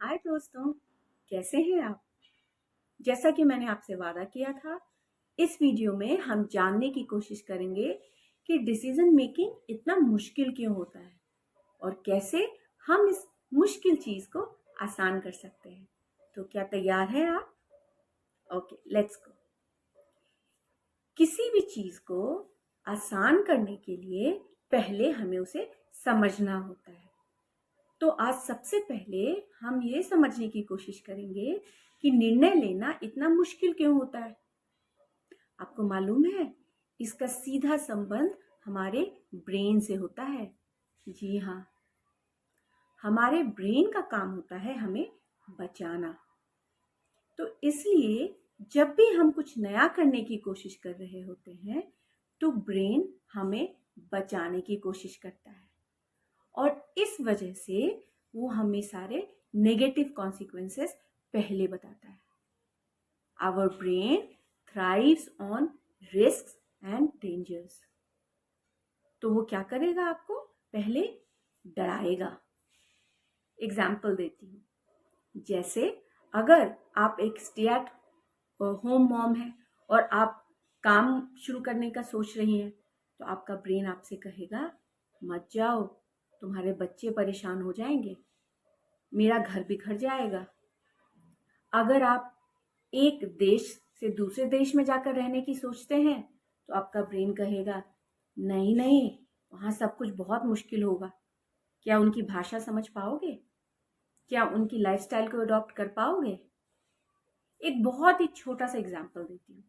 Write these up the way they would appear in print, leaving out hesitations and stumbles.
हाय दोस्तों, कैसे हैं आप। जैसा कि मैंने आपसे वादा किया था, इस वीडियो में हम जानने की कोशिश करेंगे कि डिसीजन मेकिंग इतना मुश्किल क्यों होता है और कैसे हम इस मुश्किल चीज को आसान कर सकते हैं। तो क्या तैयार हैं आप? Okay, let's go. किसी भी चीज को आसान करने के लिए पहले हमें उसे समझना होता है। तो आज सबसे पहले हम ये समझने की कोशिश करेंगे कि निर्णय लेना इतना मुश्किल क्यों होता है। आपको मालूम है, इसका सीधा संबंध हमारे ब्रेन से होता है। जी हाँ, हमारे ब्रेन का काम होता है हमें बचाना। तो इसलिए जब भी हम कुछ नया करने की कोशिश कर रहे होते हैं तो ब्रेन हमें बचाने की कोशिश करता है और इस वजह से वो हमें सारे नेगेटिव कॉन्सिक्वेंसेस पहले बताता है। Our brain thrives on risks and dangers. तो वो क्या करेगा, आपको पहले डराएगा। एग्जाम्पल देती हूँ। जैसे अगर आप एक स्टे एट होम मॉम है और आप काम शुरू करने का सोच रही हैं तो आपका ब्रेन आपसे कहेगा मत जाओ, तुम्हारे बच्चे परेशान हो जाएंगे, मेरा घर बिखर जाएगा। अगर आप एक देश से दूसरे देश में जाकर रहने की सोचते हैं तो आपका ब्रेन कहेगा नहीं नहीं, वहाँ सब कुछ बहुत मुश्किल होगा, क्या उनकी भाषा समझ पाओगे, क्या उनकी लाइफस्टाइल को अडॉप्ट कर पाओगे। एक बहुत ही छोटा सा एग्जाम्पल देती हूँ।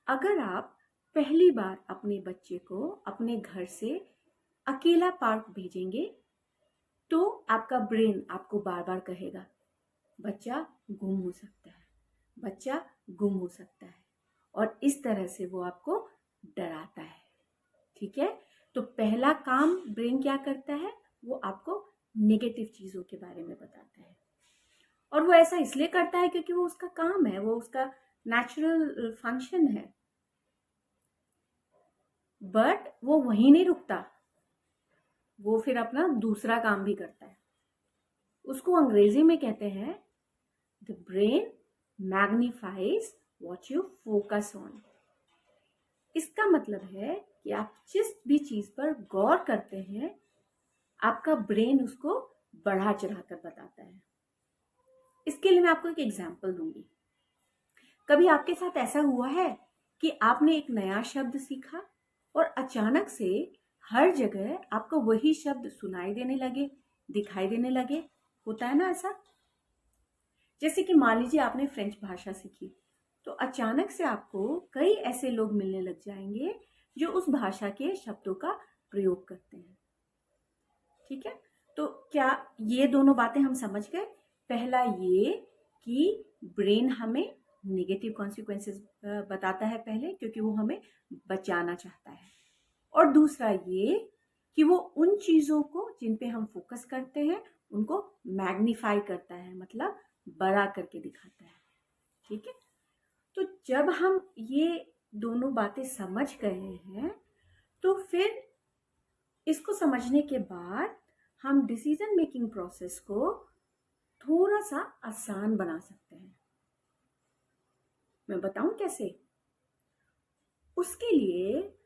अगर आप पहली बार अपने बच्चे को अपने घर से अकेला पार्क भेजेंगे तो आपका ब्रेन आपको बार बार कहेगा बच्चा गुम हो सकता है, बच्चा गुम हो सकता है, और इस तरह से वो आपको डराता है। ठीक है, तो पहला काम ब्रेन क्या करता है, वो आपको नेगेटिव चीजों के बारे में बताता है। और वो ऐसा इसलिए करता है क्योंकि वो उसका काम है, वो उसका नेचुरल फंक्शन है। बट वो वहीं नहीं रुकता, वो फिर अपना दूसरा काम भी करता है। उसको अंग्रेजी में कहते हैं the brain magnifies what you focus on. इसका मतलब है कि आप जिस भी चीज पर गौर करते हैं आपका ब्रेन उसको बढ़ा चढ़ा कर बताता है। इसके लिए मैं आपको एक एग्जाम्पल दूंगी। कभी आपके साथ ऐसा हुआ है कि आपने एक नया शब्द सीखा और अचानक से हर जगह आपको वही शब्द सुनाई देने लगे, दिखाई देने लगे। होता है ना ऐसा। जैसे कि मान लीजिए आपने फ्रेंच भाषा सीखी तो अचानक से आपको कई ऐसे लोग मिलने लग जाएंगे जो उस भाषा के शब्दों का प्रयोग करते हैं। ठीक है, तो क्या ये दोनों बातें हम समझ गए? पहला ये कि ब्रेन हमें नेगेटिव कॉन्सिक्वेंसेस बताता है पहले, क्योंकि वो हमें बचाना चाहता है। और दूसरा ये कि वो उन चीजों को जिन पे हम फोकस करते हैं उनको मैग्नीफाई करता है, मतलब बड़ा करके दिखाता है। ठीक है, तो जब हम ये दोनों बातें समझ गए हैं तो फिर इसको समझने के बाद हम डिसीजन मेकिंग प्रोसेस को थोड़ा सा आसान बना सकते हैं। मैं बताऊं कैसे? उसके लिए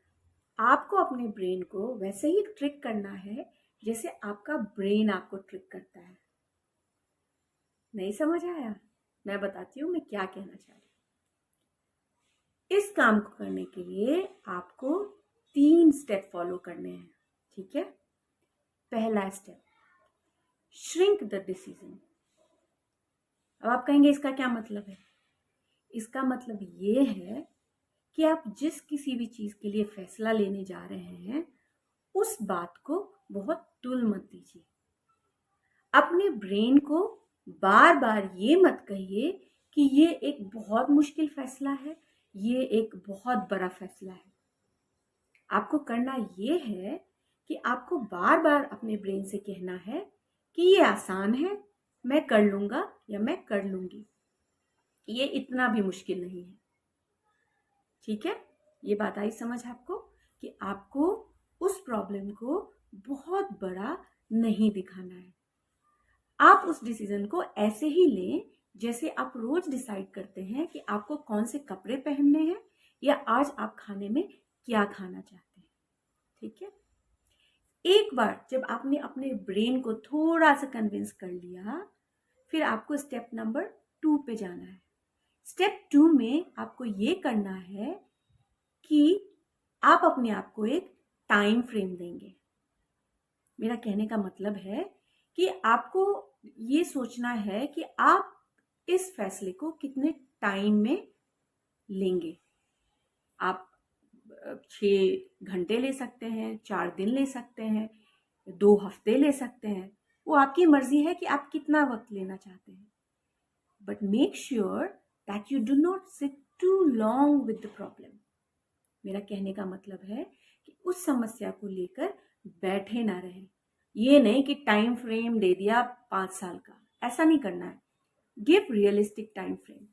आपको अपने ब्रेन को वैसे ही ट्रिक करना है जैसे आपका ब्रेन आपको ट्रिक करता है। नहीं समझ आया? मैं बताती हूँ मैं क्या कहना चाह रही हूँ। इस काम को करने के लिए आपको 3 स्टेप फॉलो करने हैं। ठीक है, पहला स्टेप, श्रिंक द डिसीजन। अब आप कहेंगे इसका क्या मतलब है? इसका मतलब ये है कि आप जिस किसी भी चीज के लिए फैसला लेने जा रहे हैं उस बात को बहुत तुल मत दीजिए। अपने ब्रेन को बार बार ये मत कहिए कि ये एक बहुत मुश्किल फैसला है, ये एक बहुत बड़ा फैसला है। आपको करना ये है कि आपको बार बार अपने ब्रेन से कहना है कि ये आसान है, मैं कर लूंगा या मैं कर लूंगी, ये इतना भी मुश्किल नहीं है। ठीक है, ये बात आई समझ आपको कि आपको उस प्रॉब्लम को बहुत बड़ा नहीं दिखाना है। आप उस डिसीजन को ऐसे ही लें जैसे आप रोज डिसाइड करते हैं कि आपको कौन से कपड़े पहनने हैं या आज आप खाने में क्या खाना चाहते हैं। ठीक है, एक बार जब आपने अपने ब्रेन को थोड़ा सा कन्विंस कर लिया, फिर आपको स्टेप नंबर 2 पे जाना है। स्टेप 2 में आपको ये करना है कि आप अपने आप को एक टाइम फ्रेम देंगे। मेरा कहने का मतलब है कि आपको ये सोचना है कि आप इस फैसले को कितने टाइम में लेंगे। आप 6 घंटे ले सकते हैं, 4 दिन ले सकते हैं, 2 हफ्ते ले सकते हैं। वो आपकी मर्जी है कि आप कितना वक्त लेना चाहते हैं। But make sure that you do not sit too long with the problem. मेरा कहने का मतलब है कि उस समस्या को लेकर बैठे ना रहे। ये नहीं कि टाइम फ्रेम दे दिया 5 साल का, ऐसा नहीं करना है। Give realistic time frame.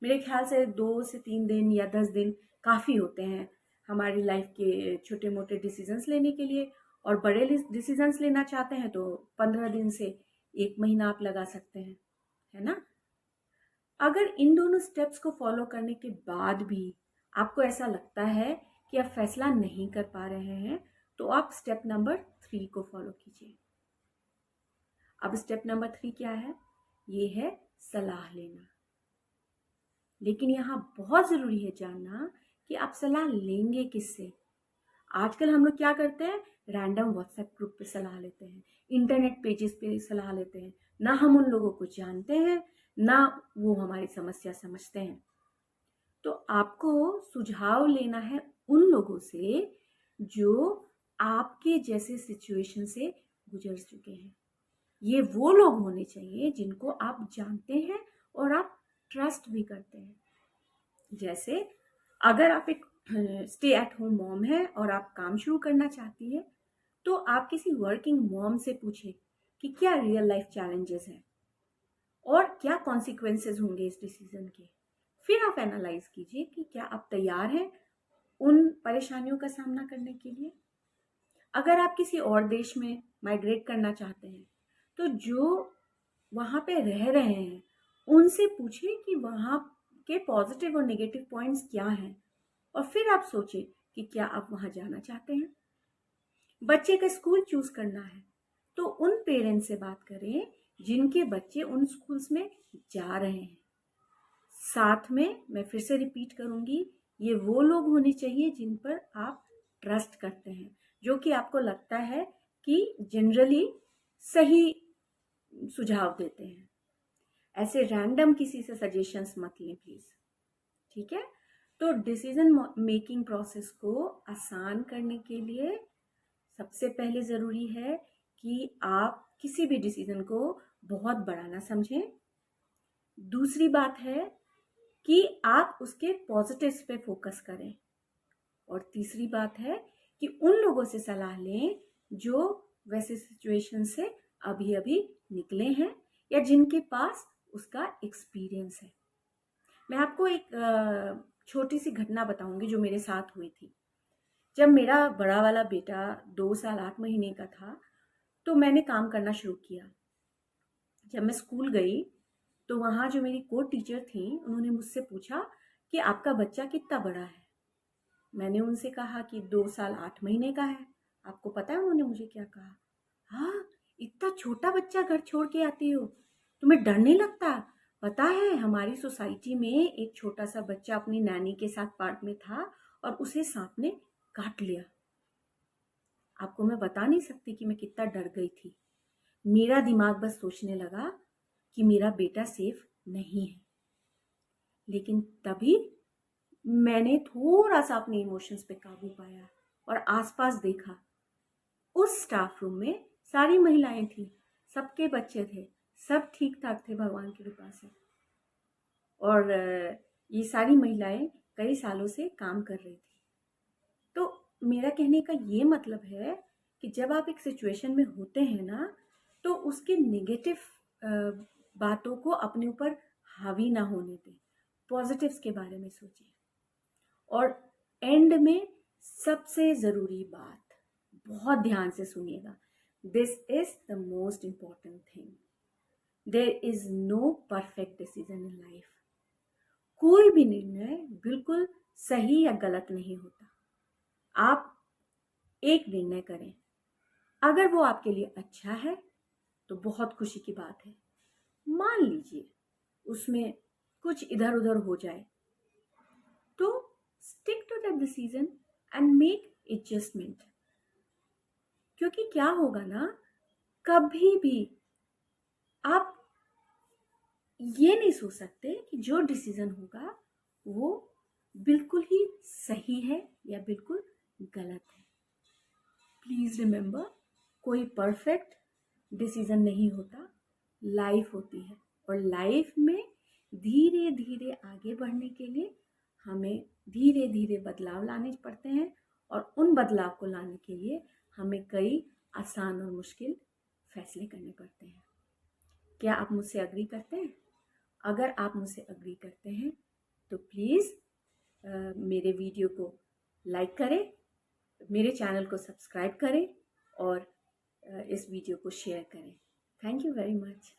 मेरे ख्याल से 2 से 3 दिन या 10 दिन काफ़ी होते हैं हमारी लाइफ के छोटे मोटे डिसीजंस लेने के लिए। और बड़े डिसीजंस लेना चाहते हैं तो 15 दिन से 1 महीना आप लगा सकते हैं, है ना। अगर इन दोनों स्टेप्स को फॉलो करने के बाद भी आपको ऐसा लगता है कि आप फैसला नहीं कर पा रहे हैं, तो आप स्टेप नंबर 3 को फॉलो कीजिए। अब स्टेप नंबर 3 क्या है? ये है सलाह लेना। लेकिन यहाँ बहुत ज़रूरी है जानना कि आप सलाह लेंगे किससे। आजकल हम लोग क्या करते हैं, रैंडम व्हाट्सएप ग्रुप पे सलाह लेते हैं, इंटरनेट पेजेस पे सलाह लेते हैं। ना हम उन लोगों को जानते हैं, ना वो हमारी समस्या समझते हैं। तो आपको सुझाव लेना है उन लोगों से जो आपके जैसे सिचुएशन से गुजर चुके हैं। ये वो लोग होने चाहिए जिनको आप जानते हैं और आप ट्रस्ट भी करते हैं। जैसे अगर आप एक स्टे एट होम मॉम है और आप काम शुरू करना चाहती है, तो आप किसी वर्किंग मॉम से पूछें कि क्या रियल लाइफ चैलेंजेस हैं और क्या कॉन्सिक्वेंसेस होंगे इस डिसीजन के। फिर आप एनालाइज कीजिए कि क्या आप तैयार हैं उन परेशानियों का सामना करने के लिए। अगर आप किसी और देश में माइग्रेट करना चाहते हैं, तो जो वहाँ पे रह रहे हैं उनसे पूछिए कि वहाँ के पॉजिटिव और नेगेटिव पॉइंट्स क्या हैं, और फिर आप सोचें कि क्या आप वहाँ जाना चाहते हैं। बच्चे का स्कूल चूज करना है तो उन पेरेंट्स से बात करें जिनके बच्चे उन स्कूल्स में जा रहे हैं। साथ में मैं फिर से रिपीट करूंगी, ये वो लोग होने चाहिए जिन पर आप ट्रस्ट करते हैं, जो कि आपको लगता है कि जनरली सही सुझाव देते हैं। ऐसे रैंडम किसी से सजेशंस मत लें प्लीज। ठीक है, तो डिसीजन मेकिंग प्रोसेस को आसान करने के लिए सबसे पहले ज़रूरी है कि आप किसी भी डिसीजन को बहुत बड़ा ना समझें। दूसरी बात है कि आप उसके पॉजिटिव्स पे फोकस करें। और तीसरी बात है कि उन लोगों से सलाह लें जो वैसे सिचुएशन से अभी अभी निकले हैं या जिनके पास उसका एक्सपीरियंस है। मैं आपको एक छोटी सी घटना बताऊंगी जो मेरे साथ हुई थी। जब मेरा बड़ा वाला बेटा 2 साल 8 महीने का था, तो मैंने काम करना शुरू किया। जब मैं स्कूल गई तो वहाँ जो मेरी को टीचर थी, उन्होंने मुझसे पूछा कि आपका बच्चा कितना बड़ा है। मैंने उनसे कहा कि 2 साल 8 महीने का है। आपको पता है उन्होंने मुझे क्या कहा? हाँ, इतना छोटा बच्चा घर छोड़ के आती हो, तुम्हें डर नहीं लगता? पता है हमारी सोसाइटी में एक छोटा सा बच्चा अपनी नैनी के साथ पार्क में था और उसे सांप ने काट लिया। आपको मैं बता नहीं सकती कि मैं कितना डर गई थी। मेरा दिमाग बस सोचने लगा कि मेरा बेटा सेफ नहीं है। लेकिन तभी मैंने थोड़ा सा अपने इमोशंस पे काबू पाया और आसपास देखा। उस स्टाफ रूम में सारी महिलाएं थी, सबके बच्चे थे, सब ठीक ठाक थे भगवान की कृपा से। और ये सारी महिलाएं कई सालों से काम कर रही थी। तो मेरा कहने का ये मतलब है कि जब आप एक सिचुएशन में होते हैं ना, तो उसके नेगेटिव बातों को अपने ऊपर हावी ना होने दें, पॉजिटिव्स के बारे में सोचें। और एंड में सबसे ज़रूरी बात, बहुत ध्यान से सुनिएगा, this is the most important thing. There is no perfect decision in life. कोई भी निर्णय बिल्कुल सही या गलत नहीं होता। आप एक निर्णय करें, अगर वो आपके लिए अच्छा है तो बहुत खुशी की बात है। मान लीजिए उसमें कुछ इधर उधर हो जाए तो stick to that decision and make adjustment. क्योंकि क्या होगा ना, कभी भी आप ये नहीं सोच सकते कि जो डिसीजन होगा वो बिल्कुल ही सही है या बिल्कुल गलत है। प्लीज रिमेम्बर, कोई परफेक्ट डिसीजन नहीं होता, लाइफ होती है। और लाइफ में धीरे धीरे आगे बढ़ने के लिए हमें धीरे धीरे बदलाव लाने पड़ते हैं, और उन बदलाव को लाने के लिए हमें कई आसान और मुश्किल फैसले करने पड़ते हैं। क्या आप मुझसे अग्री करते हैं? अगर आप मुझसे अग्री करते हैं तो प्लीज़ मेरे वीडियो को लाइक करें, मेरे चैनल को सब्सक्राइब करें और इस वीडियो को शेयर करें। Thank you very much.